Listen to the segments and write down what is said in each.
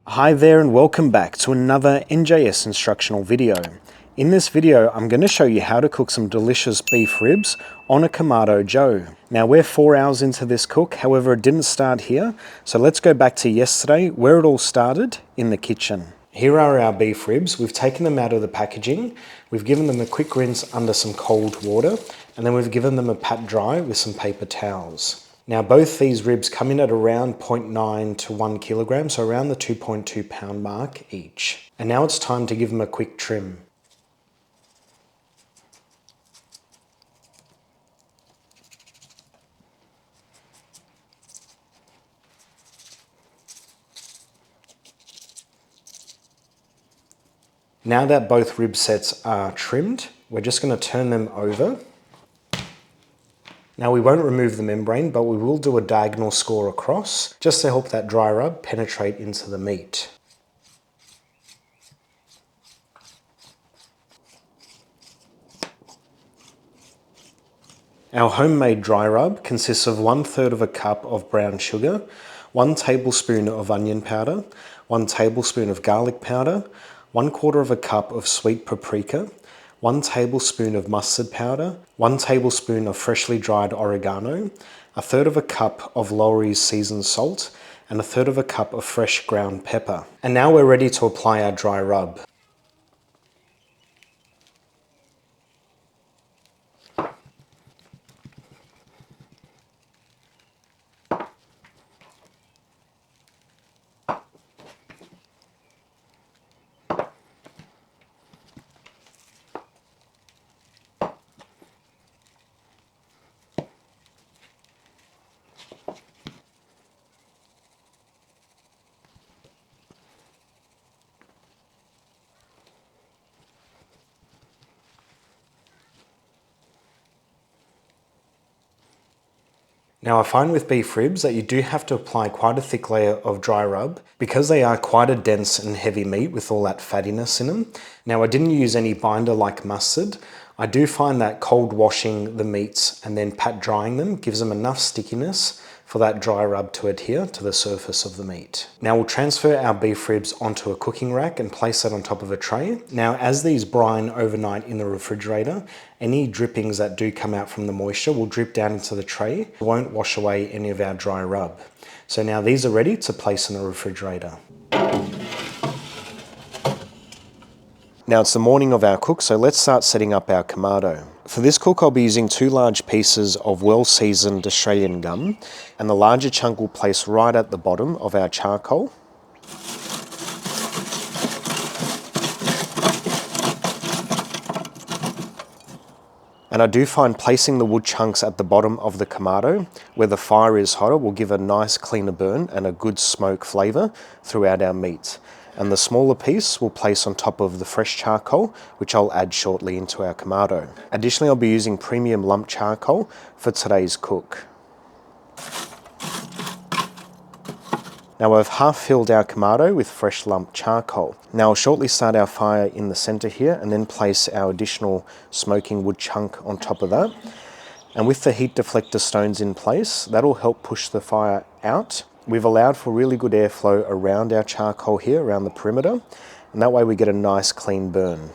Hi there and welcome back to another NJS instructional video. In this video, I'm going to show you how to cook some delicious beef ribs on a Kamado Joe. Now we're 4 hours into this cook, however it didn't start here, so let's go back to yesterday where it all started, in the kitchen. Here are our beef ribs. We've taken them out of the packaging, we've given them a quick rinse under some cold water, and then we've given them a pat dry with some paper towels. Now both these ribs come in at around 0.9 to 1 kilogram, so around the 2.2 pound mark each. And now it's time to give them a quick trim. Now that both rib sets are trimmed, we're just going to turn them over. Now we won't remove the membrane, but we will do a diagonal score across, just to help that dry rub penetrate into the meat. Our homemade dry rub consists of 1/3 of a cup of brown sugar, 1 tablespoon of onion powder, 1 tablespoon of garlic powder, 1/4 of a cup of sweet paprika, 1 tablespoon of mustard powder, 1 tablespoon of freshly dried oregano, 1/3 of a cup of Lawry's seasoned salt, and 1/3 of a cup of fresh ground pepper. And now we're ready to apply our dry rub. Now I find with beef ribs that you do have to apply quite a thick layer of dry rub because they are quite a dense and heavy meat with all that fattiness in them. Now I didn't use any binder like mustard. I do find that cold washing the meats and then pat drying them gives them enough stickiness for that dry rub to adhere to the surface of the meat. Now we'll transfer our beef ribs onto a cooking rack and place that on top of a tray. Now as these brine overnight in the refrigerator, any drippings that do come out from the moisture will drip down into the tray. It won't wash away any of our dry rub. So now these are ready to place in the refrigerator. Now it's the morning of our cook, so let's start setting up our Kamado. For this cook I'll be using 2 large pieces of well-seasoned Australian gum, and the larger chunk will place right at the bottom of our charcoal. And I do find placing the wood chunks at the bottom of the Kamado, where the fire is hotter, will give a nice cleaner burn and a good smoke flavour throughout our meat. And the smaller piece we'll place on top of the fresh charcoal, which I'll add shortly into our Kamado. Additionally, I'll be using premium lump charcoal for today's cook. Now I've half filled our Kamado with fresh lump charcoal. Now I'll shortly start our fire in the centre here and then place our additional smoking wood chunk on top of that. And with the heat deflector stones in place, that'll help push the fire out. We've allowed for really good airflow around our charcoal here, around the perimeter, and that way we get a nice clean burn.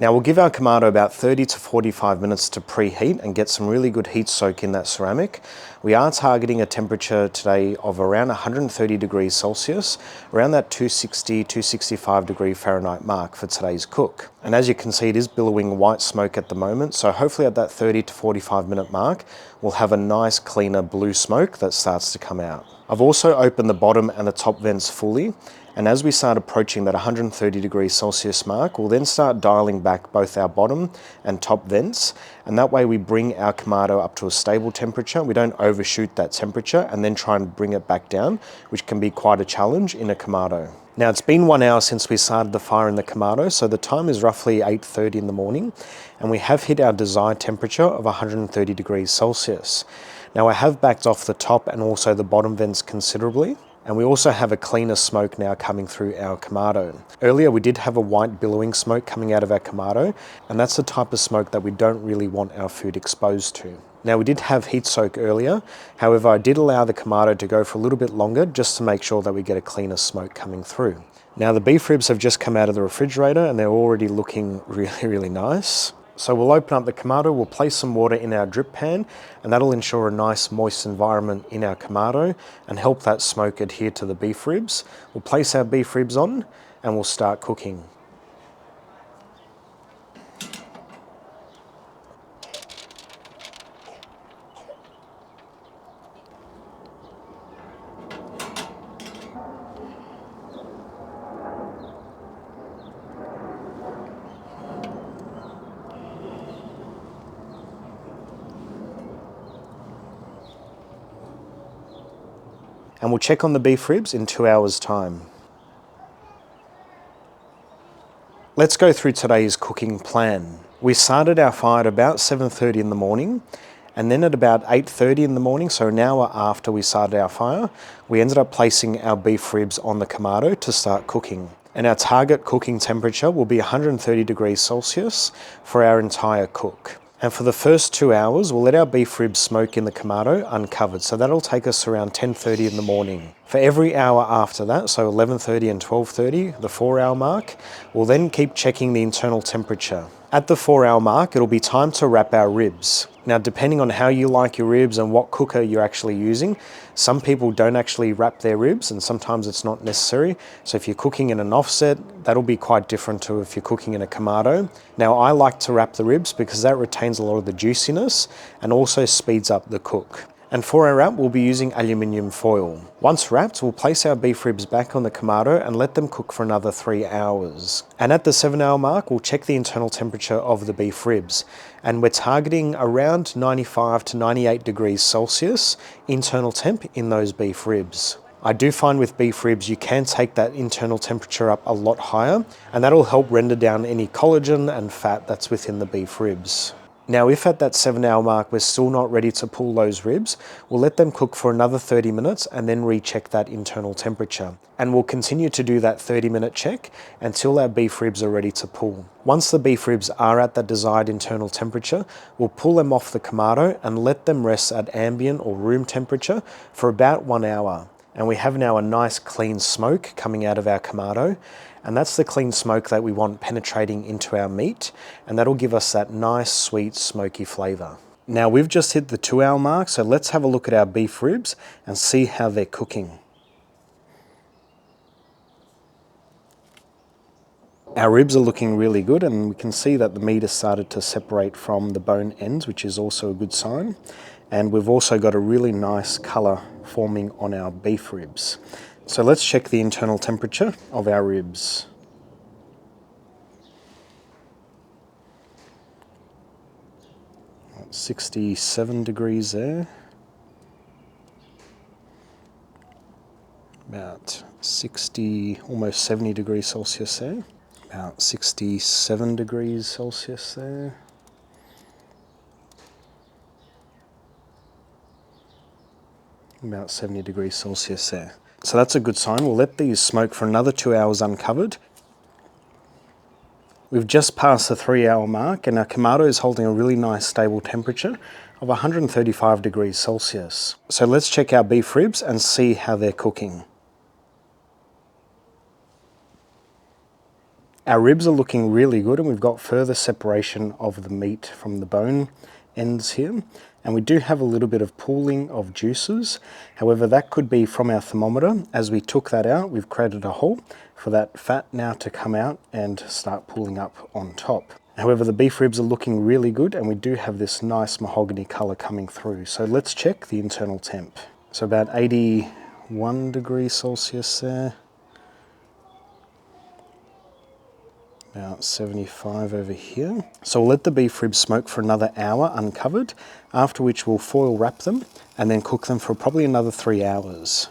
Now we'll give our Kamado about 30 to 45 minutes to preheat and get some really good heat soak in that ceramic. We are targeting a temperature today of around 130 degrees Celsius, around that 260, 265 degree Fahrenheit mark for today's cook. And as you can see, it is billowing white smoke at the moment, so hopefully at that 30 to 45 minute mark, we'll have a nice cleaner blue smoke that starts to come out. I've also opened the bottom and the top vents fully, and as we start approaching that 130 degrees Celsius mark, we'll then start dialing back both our bottom and top vents, and that way we bring our Kamado up to a stable temperature. We don't overshoot that temperature and then try and bring it back down, which can be quite a challenge in a Kamado. Now it's been 1 hour since we started the fire in the Kamado, so the time is roughly 8:30 in the morning, and we have hit our desired temperature of 130 degrees Celsius. Now I have backed off the top and also the bottom vents considerably, and we also have a cleaner smoke now coming through our Kamado. Earlier we did have a white billowing smoke coming out of our Kamado, and that's the type of smoke that we don't really want our food exposed to. Now we did have heat soak earlier, however I did allow the Kamado to go for a little bit longer just to make sure that we get a cleaner smoke coming through. Now the beef ribs have just come out of the refrigerator and they're already looking really nice. So we'll open up the Kamado, we'll place some water in our drip pan, and that'll ensure a nice moist environment in our Kamado and help that smoke adhere to the beef ribs. We'll place our beef ribs on and we'll start cooking. And we'll check on the beef ribs in 2 hours' time. Let's go through today's cooking plan. We started our fire at about 7:30 in the morning, and then at about 8:30 in the morning, so an hour after we started our fire, we ended up placing our beef ribs on the Kamado to start cooking. And our target cooking temperature will be 130 degrees Celsius for our entire cook. And for the first 2 hours, we'll let our beef ribs smoke in the Kamado uncovered. So that'll take us around 10:30 in the morning. For every hour after that, so 11:30 and 12:30, the 4-hour mark, we'll then keep checking the internal temperature. At the 4-hour mark, it'll be time to wrap our ribs. Now, depending on how you like your ribs and what cooker you're actually using, some people don't actually wrap their ribs and sometimes it's not necessary. So if you're cooking in an offset, that'll be quite different to if you're cooking in a Kamado. Now, I like to wrap the ribs because that retains a lot of the juiciness and also speeds up the cook. And for our wrap, we'll be using aluminium foil. Once wrapped, we'll place our beef ribs back on the Kamado and let them cook for another 3 hours. And at the 7-hour mark, we'll check the internal temperature of the beef ribs. And we're targeting around 95 to 98 degrees Celsius internal temp in those beef ribs. I do find with beef ribs, you can take that internal temperature up a lot higher, and that'll help render down any collagen and fat that's within the beef ribs. Now, if at that 7-hour mark we're still not ready to pull those ribs, we'll let them cook for another 30 minutes and then recheck that internal temperature. And we'll continue to do that 30-minute check until our beef ribs are ready to pull. Once the beef ribs are at that desired internal temperature, we'll pull them off the Kamado and let them rest at ambient or room temperature for about 1 hour. And we have now a nice clean smoke coming out of our Kamado. And that's the clean smoke that we want penetrating into our meat, and that'll give us that nice, sweet, smoky flavor. Now we've just hit the 2-hour mark, so let's have a look at our beef ribs and see how they're cooking. Our ribs are looking really good, and we can see that the meat has started to separate from the bone ends, which is also a good sign. And we've also got a really nice color forming on our beef ribs. So let's check the internal temperature of our ribs. That's 67 degrees there. About 60, almost 70 degrees Celsius there. About 67 degrees Celsius there. About 70 degrees Celsius there. So that's a good sign. We'll let these smoke for another 2 hours uncovered. We've just passed the 3-hour mark, and our Kamado is holding a really nice stable temperature of 135 degrees Celsius. So let's check our beef ribs and see how they're cooking. Our ribs are looking really good, and we've got further separation of the meat from the bone ends here. And we do have a little bit of pooling of juices. However, that could be from our thermometer. As we took that out, we've created a hole for that fat now to come out and start pooling up on top. However, the beef ribs are looking really good, and we do have this nice mahogany color coming through. So let's check the internal temp. So about 81 degrees Celsius there. About 75 over here. So we'll let the beef ribs smoke for another hour uncovered, after which we'll foil wrap them and then cook them for probably another 3 hours.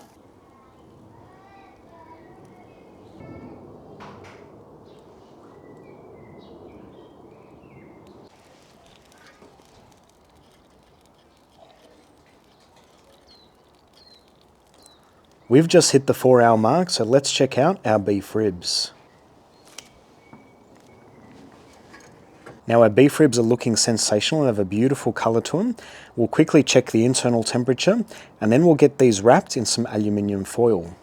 We've just hit the 4-hour mark, so let's check out our beef ribs. Now our beef ribs are looking sensational and have a beautiful colour to them. We'll quickly check the internal temperature, and then we'll get these wrapped in some aluminium foil.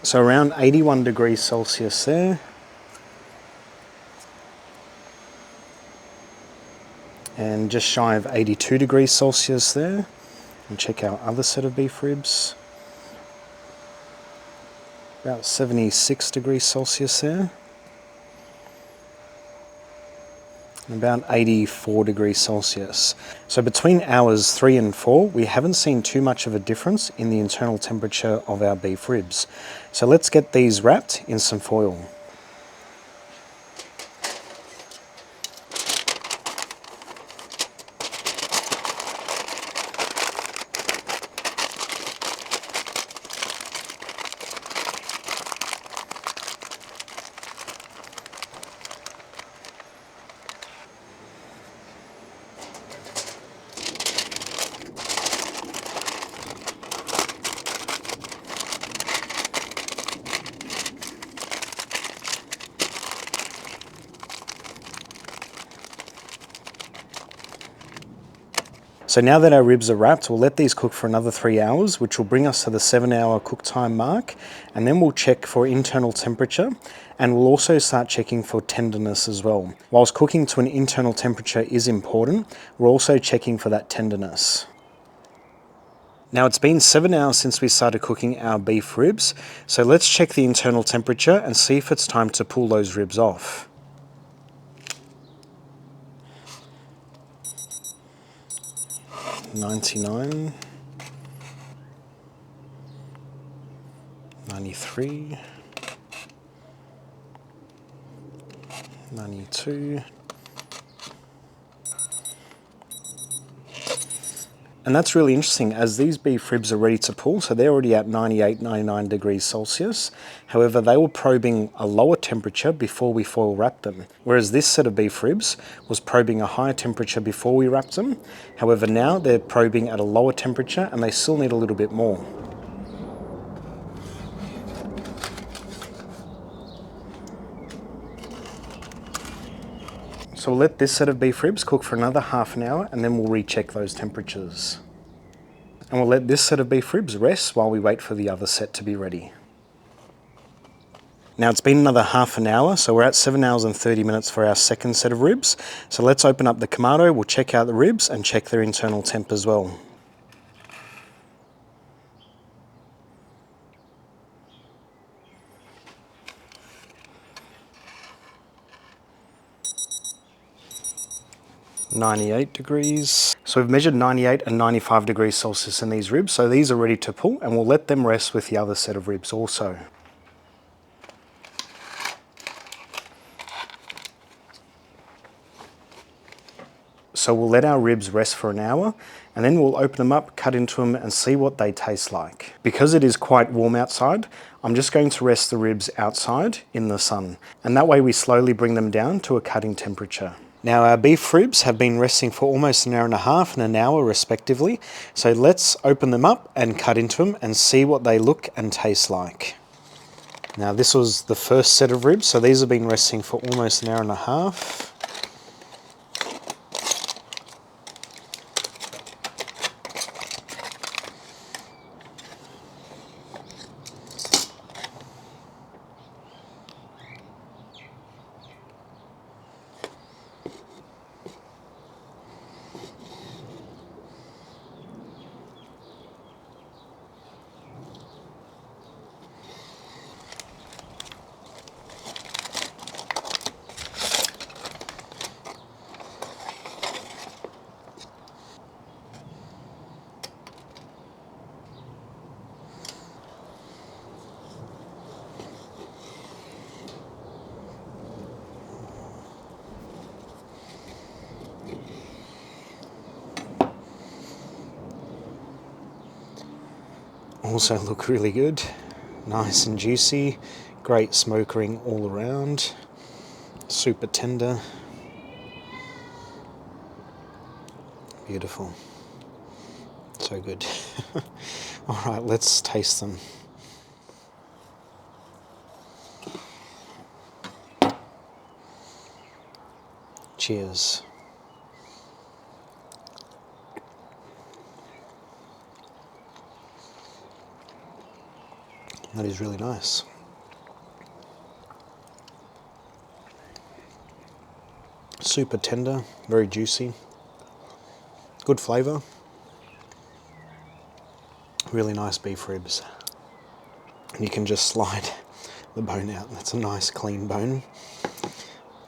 So around 81 degrees Celsius there. And just shy of 82 degrees Celsius there. And check our other set of beef ribs. About 76 degrees Celsius there. And about 84 degrees Celsius. So between hours 3 and 4, we haven't seen too much of a difference in the internal temperature of our beef ribs. So let's get these wrapped in some foil. So now that our ribs are wrapped, we'll let these cook for another 3 hours, which will bring us to the 7-hour cook time mark. And then we'll check for internal temperature, and we'll also start checking for tenderness as well. Whilst cooking to an internal temperature is important, we're also checking for that tenderness. Now it's been 7 hours since we started cooking our beef ribs, so let's check the internal temperature and see if it's time to pull those ribs off. $99, $93, $92. And that's really interesting, as these beef ribs are ready to pull, so they're already at 98, 99 degrees Celsius. However, they were probing a lower temperature before we foil wrapped them, whereas this set of beef ribs was probing a higher temperature before we wrapped them. However, now they're probing at a lower temperature and they still need a little bit more. So we'll let this set of beef ribs cook for another half an hour, and then we'll recheck those temperatures. And we'll let this set of beef ribs rest while we wait for the other set to be ready. Now it's been another half an hour, so we're at 7 hours and 30 minutes for our second set of ribs. So let's open up the Kamado, we'll check out the ribs and check their internal temp as well. $98 degrees. So we've measured 98 and 95 degrees Celsius in these ribs, so these are ready to pull, and we'll let them rest with the other set of ribs also. So we'll let our ribs rest for an hour, and then we'll open them up, cut into them, and see what they taste like. Because it is quite warm outside, I'm just going to rest the ribs outside in the sun, and that way we slowly bring them down to a cutting temperature. Now our beef ribs have been resting for almost an hour and a half and an hour respectively, so let's open them up and cut into them and see what they look and taste like. Now this was the first set of ribs, so these have been resting for almost an hour and a half. also look really good. Nice and juicy. Great smoke ring all around. Super tender. Beautiful. So good. All right, let's taste them. Cheers. That is really nice. Super tender, very juicy. Good flavour. Really nice beef ribs. And you can just slide the bone out. That's a nice clean bone.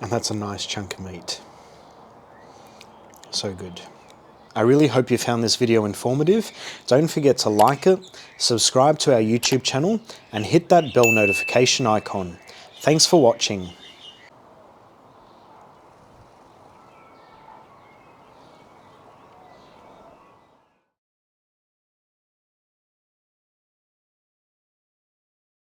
And that's a nice chunk of meat. So good. I really hope you found this video informative. Don't forget to like it, subscribe to our YouTube channel, and hit that bell notification icon. Thanks for watching.